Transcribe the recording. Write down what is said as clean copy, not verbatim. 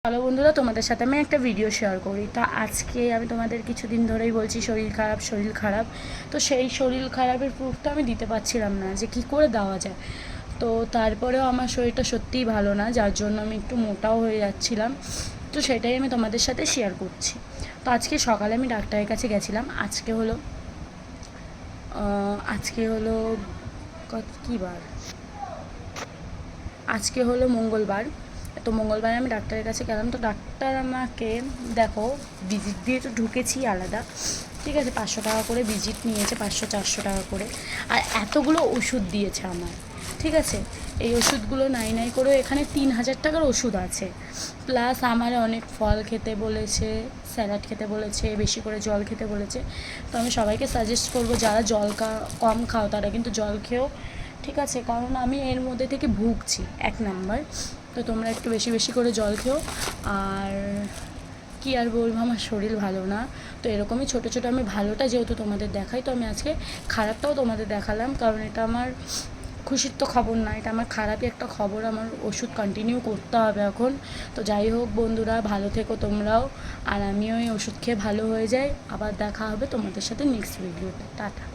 Hello বন্ধুরা, তোমাদের সাথে আমি একটা ভিডিও শেয়ার করি। তা আজকে আমি তোমাদের কিছুদিন ধরেই বলছি শরীর খারাপ। তো সেই শরীর খারাপের প্রুফটা আমি দিতে পারছিলাম না যে কী করে দেওয়া যায়। তো তারপরেও আমার শরীরটা সত্যিই ভালো না, যার জন্য আমি একটু মোটাও হয়ে যাচ্ছিলাম। তো সেটাই আমি তোমাদের সাথে শেয়ার করছি। তো আজকে সকালে আমি ডাক্তারের কাছে গেছিলাম। আজকে হলো কী বার, আজকে হলো মঙ্গলবার। তো মঙ্গলবারে আমি ডাক্তারের কাছে গেলাম। তো ডাক্তার আমাকে, দেখো, ভিজিট দিয়ে তো ঢুকেছি আলাদা, ঠিক আছে, 500 টাকা করে ভিজিট নিয়েছে, 500-400 টাকা করে। আর এতগুলো ওষুধ দিয়েছে আমার, ঠিক আছে। এই ওষুধগুলো নাই করেও এখানে 3000 টাকার ওষুধ আছে। প্লাস আমার অনেক ফল খেতে বলেছে, স্যালাড খেতে বলেছে, বেশি করে জল খেতে বলেছে। তো আমি সবাইকে সাজেস্ট করবো, যারা জল কম খাও তারা কিন্তু জল খেও, ঠিক আছে। কারণ আমি এর মধ্যে থেকে ভুগছি, 1 নাম্বার। তো তোমরা একটু বেশি বেশি করে জল খেও। আর কী আর বলবো, আমার শরীর ভালো না। তো এরকমই ছোটো ছোটো আমি ভালোটা যেহেতু তোমাদের দেখাই, তো আমি আজকে খারাপটাও তোমাদের দেখালাম। কারণ এটা আমার খুশির তো খবর না, এটা আমার খারাপই একটা খবর। আমার ওষুধ কন্টিনিউ করতে হবে এখন। তো যাই হোক বন্ধুরা, ভালো থেকো তোমরাও। আর আমিও এই ওষুধ খেয়ে ভালো হয়ে যাই। আবার দেখা হবে তোমাদের সাথে নেক্সট ভিডিওতে। টাটা।